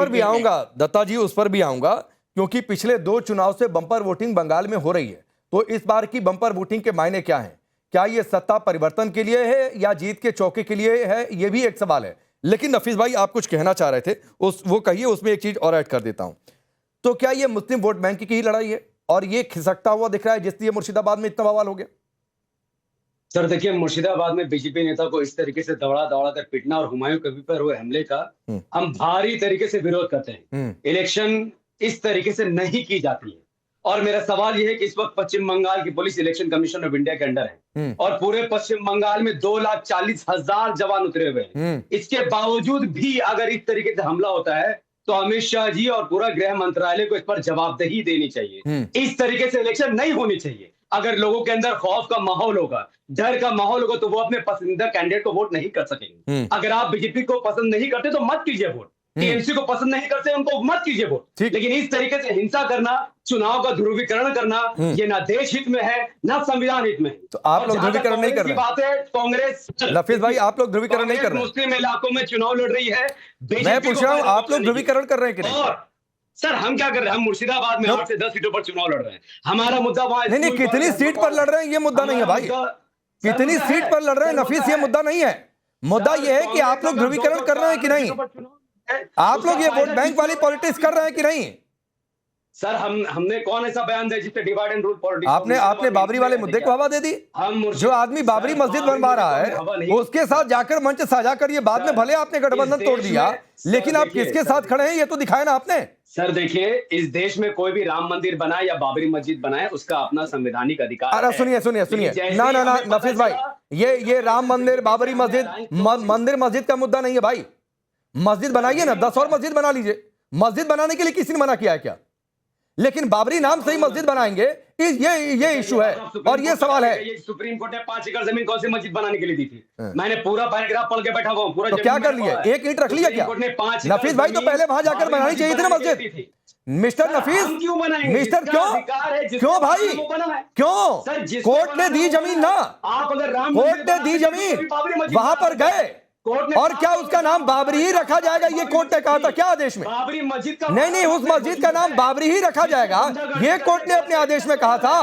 पर भी आऊंगा दत्ता जी, उस पर भी आऊंगा, क्योंकि पिछले 2 चुनाव से बंपर वोटिंग बंगाल में हो रही है। तो इस बार की बंपर वोटिंग के मायने क्या हैं? क्या ये सत्ता परिवर्तन के लिए है या जीत के चौके के लिए है? ये भी एक सवाल है। लेकिन नफीस भाई, आप कुछ कहना चाह रहे थे, वो कहिए, उसमें एक चीज और ऐड कर देता हूं। तो क्या ये मुस्लिम वोट बैंक की ही लड़ाई है और ये खिसकता हुआ दिख रहा है, जिसलिए मुर्शिदाबाद में इतना बवाल हो गया? सर देखिए, मुर्शिदाबाद में बीजेपी नेता को इस तरीके से दौड़ा दौड़ा कर पीटना और हुमायूं कबीर पर हुए हमले का हम भारी तरीके से विरोध करते हैं। इलेक्शन इस तरीके से नहीं की जाती है। और मेरा सवाल यह है कि इस वक्त पश्चिम बंगाल की police election commission of India के अंडर है और पूरे पश्चिम बंगाल में 2,40,000 जवान उतरे हुए हैं। इसके बावजूद भी अगर इस तरीके से हमला होता है तो अमित शाह जी और पूरा गृह मंत्रालय को इस पर जवाबदेही देनी चाहिए। इस तरीके से इलेक्शन नहीं होनी चाहिए। अगर लोगों के अंदर खौफ का माहौल होगा, डर का माहौल होगा, तो वो अपने पसंदीदा कैंडिडेट को वोट नहीं कर सकेंगे। अगर आप बीजेपी को पसंद नहीं करते तो मत कीजिए वोट, टीएमसी को पसंद नहीं करते उनको मत कीजिए वोट। लेकिन इस तरीके से हिंसा करना, चुनाव का ध्रुवीकरण करना, ये ना देश हित में है ना संविधान हित में है। तो आप लोग ध्रुवीकरण नहीं कर रहे? बात है कांग्रेस, नफीस भाई, आप लोग ध्रुवीकरण नहीं कर रहे? मुस्लिम इलाकों में चुनाव लड़ रही है, मैं पूछ रहा हूं, आप लोग ध्रुवीकरण कर रहे हैं कि नहीं? सर हम क्या कर रहे हैं? हम मुर्शिदाबाद में 8 से 10 सीटों पर चुनाव लड़ रहे हैं। हमारा मुद्दा वहां नहीं, कितनी सीट पर लड़ रहे हैं ये मुद्दा नहीं है भाई। कितनी सीट पर लड़ रहे हैं नफीस, ये मुद्दा नहीं है। मुद्दा ये है कि आप लोग ध्रुवीकरण कर रहे हैं कि नहीं? आप लोग ये वोट बैंक वाली पॉलिटिक्स कर रहे हैं कि नहीं? सर हमने कौन ऐसा बयान दिया जिससे डिवाइड एंड रूल पॉलिटिक्स? आपने बाबरी वाले मुद्दे को हवा दे दी। जो आदमी बाबरी मस्जिद बनवा रहा है उसके साथ जाकर मंच साझा कर, ये बाद में भले आपने गठबंधन तोड़ दिया, लेकिन आप किसके साथ खड़े हैं ये तो दिखाया ना आपने। सर देखिए, इस देश में कोई भी राम मंदिर बनाए या बाबरी मस्जिद बनाए, उसका अपना संवैधानिक अधिकार है। अरे सुनिए ना नफीस भाई, ये राम मंदिर, बाबरी मस्जिद का मुद्दा नहीं है भाई। मस्जिद बनाइए ना, 10 और मस्जिद बना लीजिए। मस्जिद बनाने के लिए किसी ने मना किया है क्या? लेकिन बाबरी नाम से ही मस्जिद बनाएंगे, ये इशू है और ये सवाल है। ये सुप्रीम कोर्ट ने 5 एकड़ जमीन कौन सी मस्जिद बनाने के लिए दी थी? मैंने पूरा पैराग्राफ पढ़ के बैठा हुआ हूं। पूरा तो क्या कर लिया? 1 ईंट रख लिया क्या? नफीस भाई, तो पहले वहां जाकर बनानी चाहिए थी ना मस्जिद। मिस्टर नफीस, मिस्टर क्यों भाई, क्यों? कोर्ट ने दी जमीन ना, कोर्ट ने दी जमीन, वहां पर गए और क्या उसका नाम बाबरी ही रखा जाएगा? ये कोर्ट ने कहा था क्या आदेश में? बाबरी मस्जिद का नहीं, उस मस्जिद का नाम बाबरी ही रखा जाएगा, ये कोर्ट ने अपने आदेश में कहा था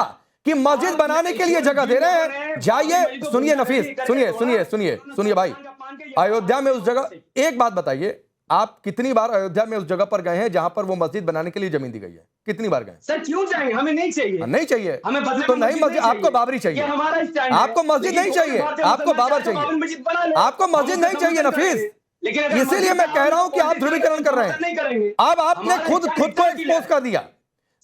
कि मस्जिद बनाने के लिए जगह दे रहे हैं। जाइए, सुनिए नफीस, सुनिए भाई, अयोध्या में उस जगह, एक बात बताइए, आप कितनी बार अयोध्या में उस जगह पर गए हैं जहां पर वो मस्जिद बनाने के लिए जमीन दी गई है? कितनी बार गए? सर क्यों जाएंगे? हमें नहीं चाहिए। नहीं चाहिए हमें तो नहीं मस्जिद, आपको बाबरी चाहिए, आपको मस्जिद नहीं चाहिए, आपको बाबर चाहिए, आपको मस्जिद नहीं चाहिए नफीस। इसीलिए मैं कह रहा हूं कि आप ध्रुवीकरण कर रहे हैं। अब आपने खुद को एक्सपोज कर दिया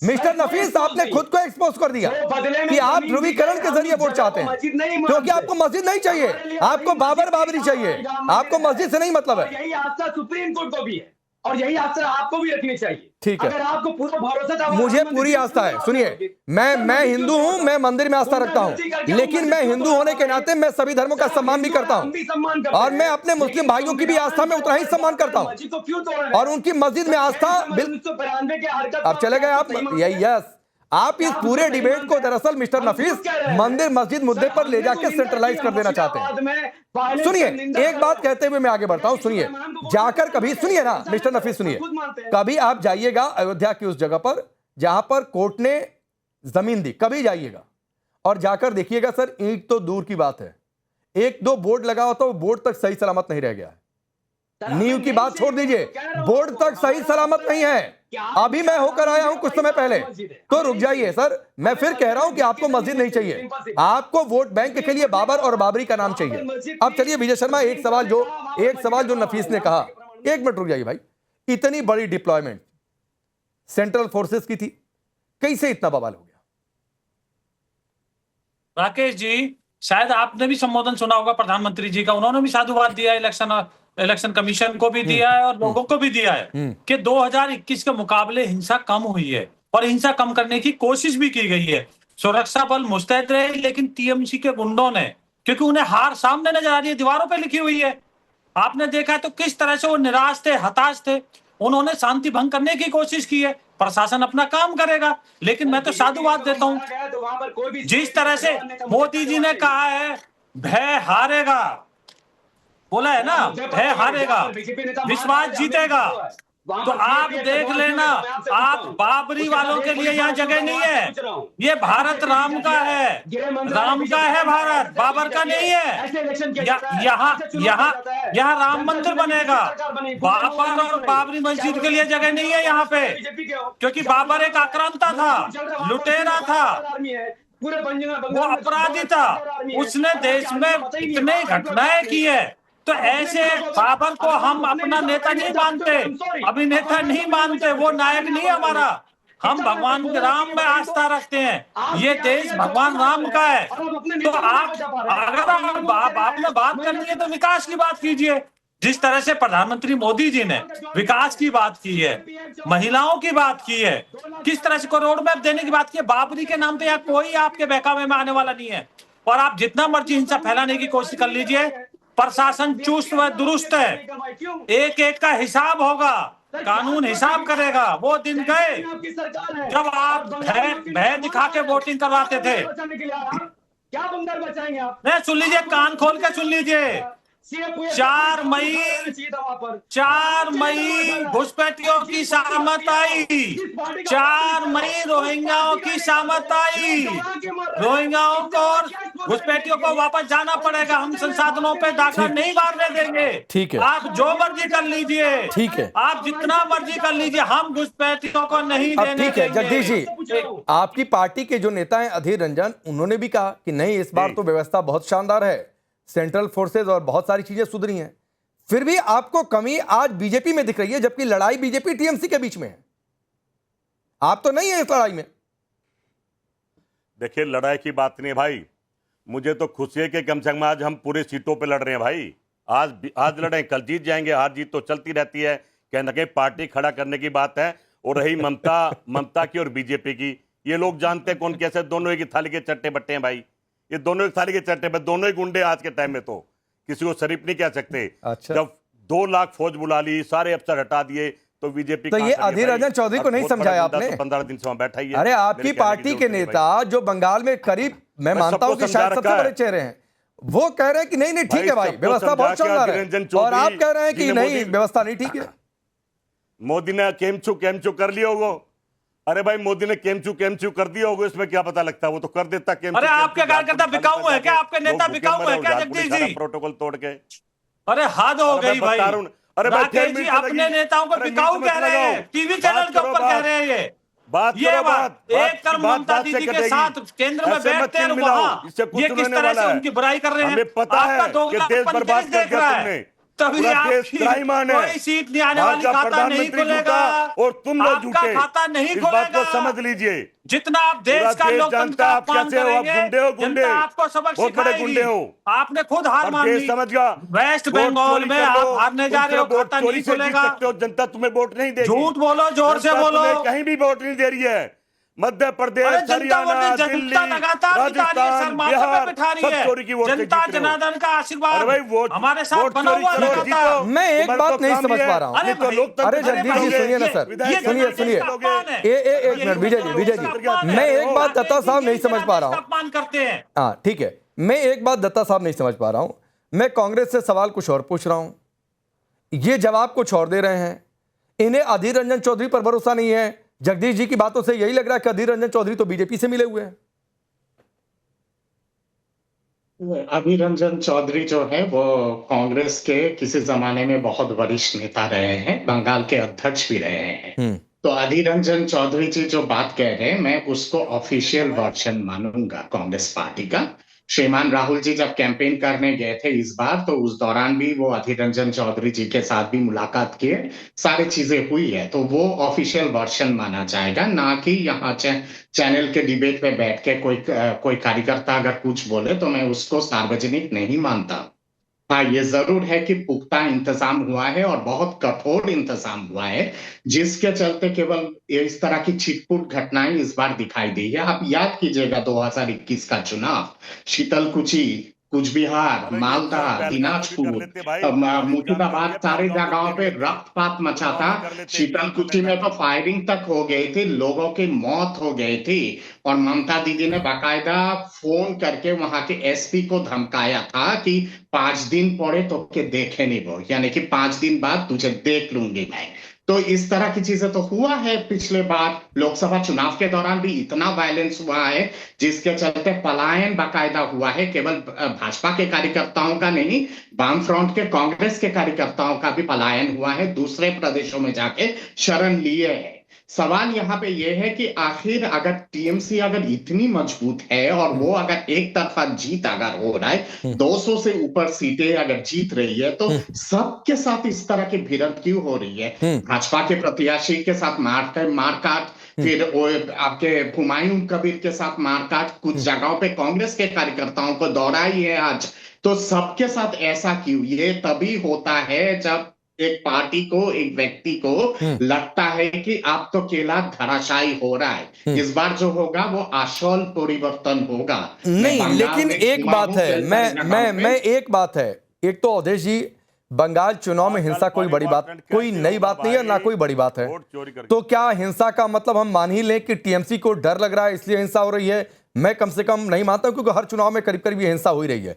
मिस्टर नफीस, आपने खुद को एक्सपोज कर दिया कि आप ध्रुवीकरण के जरिए वोट चाहते हैं, क्योंकि आपको मस्जिद नहीं चाहिए, आपको बाबरी चाहिए, आपको मस्जिद से नहीं मतलब है। यही आस्था सुप्रीम कोर्ट को भी है और यही आस्था आपको भी रखनी चाहिए। ठीक है, अगर आपको पूरा भरोसा था, मुझे पूरी आस्था है। सुनिए, मैं हिंदू हूं, मैं मंदिर में आस्था रखता हूं, लेकिन मैं हिंदू होने के नाते मैं सभी धर्मों का सम्मान भी करता हूं और मैं अपने मुस्लिम भाइयों की भी आस्था में उतना ही सम्मान करता हूं और उनकी मस्जिद में आस्था। अब चले गए आप, यस, आप इस पूरे डिबेट को दरअसल मिस्टर नफीस मंदिर मस्जिद मुद्दे पर ले जाकर सेंट्रलाइज कर देना चाहते हैं। सुनिए, एक बात कहते हुए मैं आगे बढ़ता हूं। सुनिए, जाकर कभी, सुनिए ना मिस्टर नफीस, सुनिए, कभी आप जाइएगा अयोध्या की उस जगह पर जहां पर कोर्ट ने जमीन दी, कभी जाइएगा और जाकर देखिएगा सर, ईंट तो दूर की बात है, 1-2 बोर्ड लगा होता, वो बोर्ड तक सही सलामत नहीं रह गया है। नींव की बात छोड़ दीजिए, बोर्ड तक सही सलामत नहीं है। अभी मैं होकर आया हूं कुछ समय पहले, तो रुक जाइए सर, मैं फिर कह रहा हूं कि आपको मस्जिद नहीं चाहिए, आपको वोट बैंक के लिए बाबर और बाबरी का नाम चाहिए। अब चलिए विजय शर्मा, एक सवाल जो नफीस ने कहा, 1 मिनट रुक जाइए भाई, इतनी बड़ी डिप्लॉयमेंट सेंट्रल फोर्सेस की थी, कैसे इतना बवाल हो गया? राकेश जी, शायद आपने भी संबोधन सुना होगा प्रधानमंत्री जी का, उन्होंने भी साधुवाद दिया, इलेक्शन कमीशन को भी दिया है और लोगों को भी दिया है कि 2021 के मुकाबले हिंसा कम हुई है और हिंसा कम करने की कोशिश भी की गई है। सुरक्षा बल मुस्तैद रहे, लेकिन टीएमसी के गुंडों ने, क्योंकि उन्हें हार सामने नजर आ रही है, दीवारों पे लिखी हुई है, आपने देखा तो किस तरह से वो निराश थे, हताश थे, उन्होंने शांति भंग करने की कोशिश की है। प्रशासन अपना काम करेगा, लेकिन मैं तो साधुवाद देता हूं जिस तरह से मोदी जी ने कहा है, भय हारेगा, बोला है ना, भय हारेगा, विश्वास जीतेगा। तो आप देख लेना, आप बाबरी वालों के लिए यहाँ जगह नहीं है। ये भारत राम का है, राम का है भारत, बाबर का नहीं है। यहाँ राम मंदिर बनेगा, बाबर और बाबरी मस्जिद के लिए जगह नहीं है यहाँ पे, क्योंकि बाबर एक आक्रांता था, लुटेरा था, वो अपराधी था, उसने देश में इतने घटनाएं की है। तो ऐसे बाबर को हम अपना नेता नहीं मानते, अभिनेता नहीं मानते, वो नायक नहीं हमारा। हम भगवान राम में आस्था रखते हैं, ये देश भगवान राम का है। तो आप अगर आपने बात करनी है तो विकास की बात कीजिए, जिस तरह से प्रधानमंत्री मोदी जी ने विकास की बात की है, महिलाओं की बात की है, किस तरह से को रोड मैप देने की बात की है। बाबरी के नाम पे यहाँ कोई आपके बहकावे में आने वाला नहीं है। और आप जितना मर्जी हिंसा फैलाने की कोशिश कर लीजिए, प्रशासन चुस्त व दुरुस्त है, एक एक का हिसाब होगा, कानून हिसाब करेगा। वो दिन गए जब आप भय दिखा के वोटिंग करवाते थे। क्या बंदर बचाएंगे आप? नहीं, सुन लीजिए, कान खोल के सुन लीजिए। 4 मई घुसपैठियों की शामत आई, 4 मई रोहिंग्याओं की शामत आई। रोहिंग्याओं को और घुसपैठियों को वापस जाना पड़ेगा, हम संसाधनों पे डाका नहीं मारने देंगे। ठीक है, आप जो मर्जी कर लीजिए, ठीक है, आप जितना मर्जी कर लीजिए, हम घुसपैठियों को नहीं अब देने ठीक है। देंगे। जगदीश जी, आपकी पार्टी के जो नेता हैं अधीर रंजन, उन्होंने भी कहा कि नहीं, इस बार तो व्यवस्था बहुत शानदार है, सेंट्रल फोर्सेज और बहुत सारी चीजें सुधरी हैं। फिर भी आपको कमी आज बीजेपी में दिख रही है, जबकि लड़ाई बीजेपी टीएमसी के बीच में है। आप तो नहीं है इस लड़ाई में। देखिए, लड़ाई की बात नहीं है भाई, मुझे तो खुशी है कि कम से कम आज हम पूरे सीटों पे लड़ रहे हैं भाई। आज लड़े, कल जीत जाएंगे, हार जीत तो चलती रहती है, कहीं ना कहीं पार्टी खड़ा करने की बात है। और रही ममता की और बीजेपी की, ये लोग जानते हैं कौन कैसे, दोनों एक ही थाली के चट्टे बट्टे हैं भाई। ये दोनों एक थाली के चट्टे पे, दोनों ही गुंडे आज के टाइम में, तो किसी को शरीफ नहीं कह सकते। अच्छा। जब 2 लाख फौज बुला ली, सारे अफसर हटा दिए, तो बीजेपी तो ये अधीर रंजन चौधरी को नहीं समझाया आपने? 15 दिन से वहां बैठा ही है। अरे आपकी पार्टी के नेता जो बंगाल में करीब, मैं मानता हूं कि शायद सबसे बड़े चेहरे हैं, वो कह रहे हैं कि नहीं ठीक है भाई, व्यवस्था बहुत शानदार है, और आप कह रहे हैं कि नहीं, व्यवस्था नहीं ठीक है। मोदी ने केमचू कर लिया होगा। अरे भाई, मोदी ने केमचू कर दिया होगा, इसमें क्या पता लगता है, वो तो कर देता। अरे आपके कार्यकर्ता बिकाऊ है क्या? आपके नेता बिकाऊ है क्या जगदीश जी? प्रोटोकॉल तोड़ के, अरे हद हो गई भाई। अरे राकेश जी अपने नेताओं को बिकाऊ कह रहे हैं, टीवी चैनल के ऊपर कह रहे हैं। ये बात एक तरफ ममता दीदी के साथ केंद्र में बैठते हैं, वहाँ ये किस तरह से उनकी बुराई कर रहे हैं। हमें पता है कि देश बर्बाद कर दिया तुमने, तभी कोई सीट नहीं आने वाली, खाता नहीं खुलेगा, और तुम लोग झूठे, खाता नहीं खुलेगा। समझ लीजिए, जितना आप देश का लोकतंत्र का अपमान करेंगे, जनता आपको सबक सिखाएगी। आपने खुद हार मान ली, समझ गया। वेस्ट बंगाल में आप हारने जा रहे हो, खाता नहीं खुलेगा। जनता तुम्हें वोट नहीं देगी, झूठ बोलो, जोर से बोलो, कहीं भी वोट नहीं दे रही है। मध्य प्रदेश, हरियाणा, दिल्ली, राजस्थान, बिहार, सब चोरी की वोट। जनता जनार्दन का आशीर्वाद हमारे साथ बना हुआ है। मैं एक बात नहीं समझ पा रहा हूँ। अरे जगदीश जी सुनिए ना सर, सुनिए एक मिनट विजय जी, मैं एक बात दत्ता साहब नहीं समझ पा रहा हूँ। अपमान करते हैं। हाँ ठीक है, मैं एक बात दत्ता साहब नहीं समझ पा रहा हूँ। मैं कांग्रेस से सवाल कुछ और पूछ रहा हूँ, ये जवाब कुछ और दे रहे हैं। इन्हें अधीर रंजन चौधरी पर भरोसा नहीं है। जगदीश जी की बातों से यही लग रहा है कि अधीर रंजन चौधरी तो बीजेपी से मिले हुए हैं। अधीर रंजन चौधरी जो है वो कांग्रेस के किसी जमाने में बहुत वरिष्ठ नेता रहे हैं, बंगाल के अध्यक्ष भी रहे हैं। तो अधीर रंजन चौधरी जी जो बात कह रहे हैं, मैं उसको ऑफिशियल वर्जन मानूंगा कांग्रेस पार्टी का। श्रीमान राहुल जी जब कैंपेन करने गए थे इस बार, तो उस दौरान भी वो अधीर रंजन चौधरी जी के साथ भी मुलाकात किए, सारी चीजें हुई है, तो वो ऑफिशियल वर्जन माना जाएगा, ना कि यहाँ चैनल के डिबेट पे बैठ के कोई कार्यकर्ता अगर कुछ बोले तो मैं उसको सार्वजनिक नहीं मानता। हाँ, ये जरूर है कि पुख्ता इंतजाम हुआ है और बहुत कठोर इंतजाम हुआ है, जिसके चलते केवल इस तरह की छिटपुट घटनाएं इस बार दिखाई दी है। आप याद कीजिएगा 2021 का चुनाव, शीतलकुची, कुचबिहार, मालदा, दिनाजपुर, मुर्शिदाबाद, सारे जगहों पे रक्तपात मचा था। शीतलकुची में तो फायरिंग तक हो गई थी, लोगों की मौत हो गई थी, और ममता दीदी ने बाकायदा फोन करके वहां के एसपी को धमकाया था कि 5 दिन पड़े तो के देखे नहीं वो, यानी कि 5 दिन बाद तुझे देख लूंगी मैं। तो इस तरह की चीजें तो हुआ है पिछले बार लोकसभा चुनाव के दौरान भी इतना वायलेंस हुआ है जिसके चलते पलायन बाकायदा हुआ है, केवल भाजपा के कार्यकर्ताओं का नहीं, वाम फ्रंट के कांग्रेस के कार्यकर्ताओं का भी पलायन हुआ है, दूसरे प्रदेशों में जाके शरण लिए हैं। सवाल यहाँ पे ये है कि आखिर अगर टीएमसी अगर इतनी मजबूत है और वो अगर एक तरफा जीत अगर हो रहा है, 200 से ऊपर सीटें अगर जीत रही है, तो सबके साथ इस तरह की भिड़ंत क्यों हो रही है? भाजपा के प्रत्याशी के साथ मारकाट, फिर वो आपके हुमायूं कबीर के साथ मारकाट, कुछ जगहों पे कांग्रेस के कार्यकर्ताओं को दौड़ा ही है आज। तो सबके साथ ऐसा क्यों? ये तभी होता है जब एक पार्टी को, एक व्यक्ति को लगता है कि आप तो केला धराशायी हो रहा है। इस बार जो होगा वो आशोल परिवर्तन होगा। नहीं, लेकिन एक बात है, मैं एक बात है, एक तो अवधेश जी, बंगाल चुनाव में हिंसा कोई बड़ी बात, कोई नई बात नहीं है, ना कोई बड़ी बात है। तो क्या हिंसा का मतलब हम मान ही लें कि टीएमसी को डर लग रहा है इसलिए हिंसा हो रही है? मैं कम से कम नहीं मानता हूं, क्योंकि हर चुनाव में करीब करीब ये हिंसा हो ही रही है।